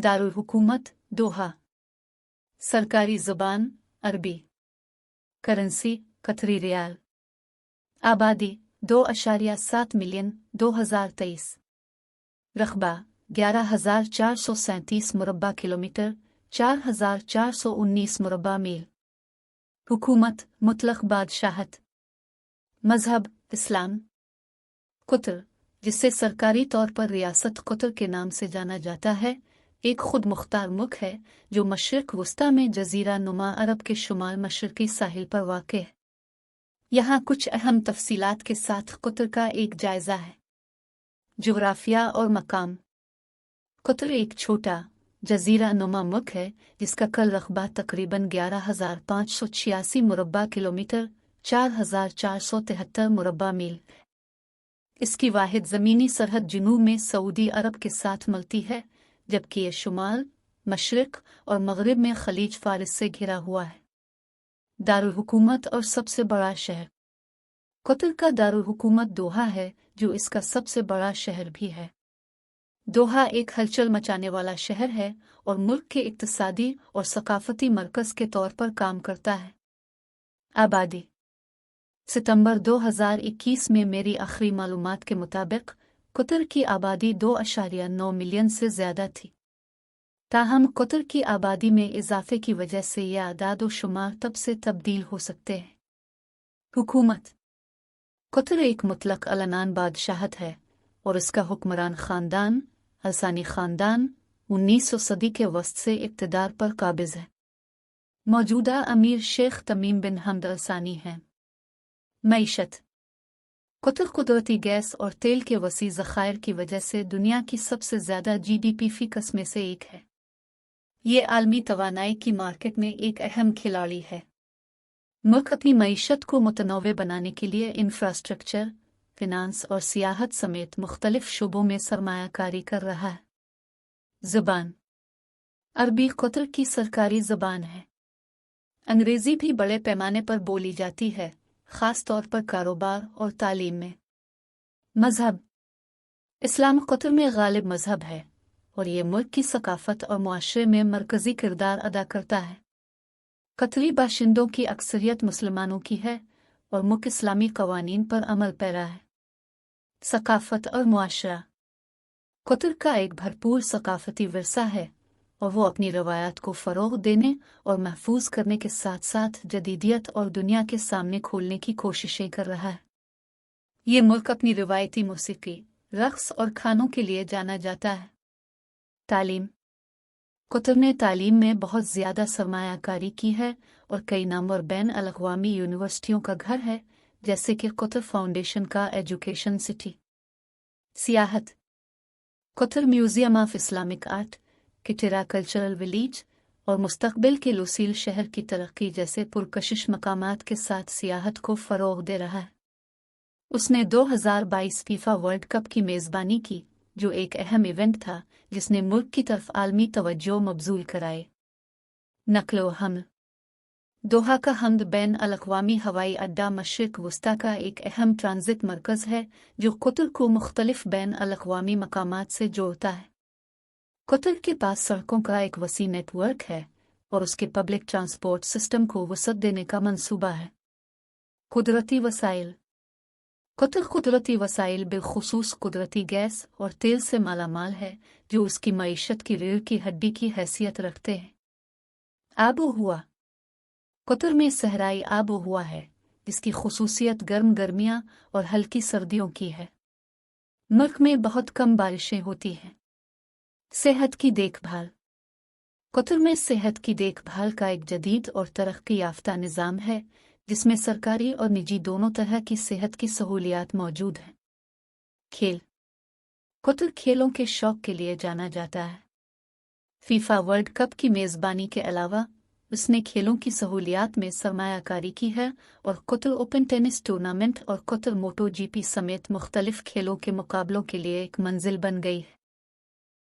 दारुल हुकूमत दोहा। सरकारी ज़ुबान अरबी। करेंसी कतरी रियाल। आबादी 2.7 मिलियन 2023। रकबा 11,437 मुरब्बा किलोमीटर 4,419 मुरब्बा मील। हुकूमत मुतलक बादशाहत। मजहब इस्लाम। कुतर, जिसे सरकारी तौर पर रियासत कुतर के नाम से जाना जाता है, एक खुद मुख्तार मुल्क है जो मशरिक वस्ता में जजीरा नुमा अरब के शुमाल मशरकी साहिल पर वाक़ है। यहाँ कुछ अहम तफसीलात के साथ कुतर का एक जायज़ा है। जुग़राफ़िया और मकाम। कुतर एक छोटा जजीरा नुमा मुल्क है जिसका कुल रकबा तकरीबन 11,586 मुरब्बा किलोमीटर 4,473 मुरब्बा मील है। इसकी वाहिद ज़मीनी सरहद जुनूब में सऊदी अरब के साथ मिलती है, जबकि ये शुमाल, मशरिक और मगरिब में खलीज फारिस से घिरा हुआ है। दारुल हुकूमत और सबसे बड़ा शहर। कुतर का दारुल हुकूमत दोहा है, जो इसका सबसे बड़ा शहर भी है। दोहा एक हलचल मचाने वाला शहर है और मुल्क के इक्तिसादी और सकाफती मरकज़ के तौर पर काम करता है। आबादी। सितंबर 2021 में मेरी आखिरी मालूमात के मुताबिक कुतर की आबादी 2.9 मिलियन से ज़्यादा थी। ताहम कुतर की आबादी में इजाफे की वजह से यह आदाद व शुमार तब से तब्दील हो सकते हैं। हुकूमत। कुतर एक मुतलक अलनान बादशाहत है और इसका हुक्मरान ख़ानदान अलसानी ख़ानदान 19वीं सदी के वस्त से इक़्तिदार पर काबिज़ है। मौजूदा अमीर शेख तमीम बिन हमद अलसानी हैं। मईशत। कुतर कुदरती गैस और तेल के वसी ज़खायर की वजह से दुनिया की सबसे ज़्यादा GDP फ़ीकस में से एक है। ये आलमी तवानाई की मार्केट में एक अहम खिलाड़ी है। मुल्क अपनी मईशत को मुतनव्वे बनाने के लिए इंफ्रास्ट्रक्चर, फिनांस और सियाहत समेत मुख्तलिफ शोबों में सरमायाकारी कर रहा है। ज़ुबान। अरबी कुतर की सरकारी ज़ुबान है। अंग्रेज़ी भी बड़े पैमाने पर बोली जाती है, ख़ास तौर पर कारोबार और तालीम में। मजहब। इस्लाम कुतर में गालिब मजहब है और ये मुल्क की सकाफत और मुआशरे में मरकज़ी किरदार अदा करता है। कतरी बाशिंदों की अक्सरियत मुसलमानों की है और मुल्क इस्लामी क़वानीन पर अमल पैरा है। सकाफत और मुआशरा। कुतर का एक भरपूर सकाफती विरसा है और वो अपनी रवायात को फ़रोग़ देने और महफूज करने के साथ साथ जदीदियत और दुनिया के सामने खोलने की कोशिशें कर रहा है। ये मुल्क अपनी रिवायती मौसीकी, रक़्स और खानों के लिए जाना जाता है। तालीम। कुतर ने तालीम में बहुत ज़्यादा सरमायाकारी की है और कई नामवर बैन अल-अक़वामी यूनिवर्सिटियों का घर है, जैसे कि कुतर फाउंडेशन का एजुकेशन सिटी। सियाहत। Qatar museum of Islamic art, Katara cultural village और मुस्तक़बिल के लुसील शहर की तरक्की जैसे पुरकशिश मकामात के साथ सियाहत को फ़रोग़ दे रहा है। उसने 2022 फीफा वर्ल्ड कप की मेज़बानी की, जो एक अहम इवेंट था जिसने मुल्क की तरफ आलमी तवज्जो मबज़ूल कराए। नक़्ल व हमल। दोहा का हमद बैन अल-अक़वामी हवाई अड्डा मशरिक़ वस्ता का एक अहम ट्रांज़िट मरकज़ है जो कुतर को मुख्तलिफ बैन अल-अक़वामी मकामात से जोड़ता है। कुतर के पास सड़कों का एक वसी नेटवर्क है और उसके पब्लिक ट्रांसपोर्ट सिस्टम को वसअत देने का मंसूबा है। कुदरती वसाइल। कुतर कुदरती वसाइल बिलखुसूस कुदरती गैस और तेल से मालामाल है, जो उसकी मईशत की रीढ़ की हड्डी की हैसियत रखते हैं। आबो हुआ। कुतर में सहराई आबो हुआ है, जिसकी खुसूसियत गर्म गर्मियाँ और हल्की सर्दियों की है। मुल्क में बहुत कम बारिशें होती हैं। सेहत की देखभाल। कुतर में सेहत की देखभाल का एक जदीद और तरक्की याफ्ता निज़ाम है, जिसमें सरकारी और निजी दोनों तरह की सेहत की सहूलियात मौजूद हैं। खेल। कुतर खेलों के शौक़ के लिए जाना जाता है। फीफा वर्ल्ड कप की मेज़बानी के अलावा उसने खेलों की सहूलियात में सरमायाकारी की है और कुतर ओपन टेनिस टूर्नामेंट और कुतर मोटो GP समेत मुख्तलिफ खेलों के मुकाबलों के लिए एक मंजिल बन गई है।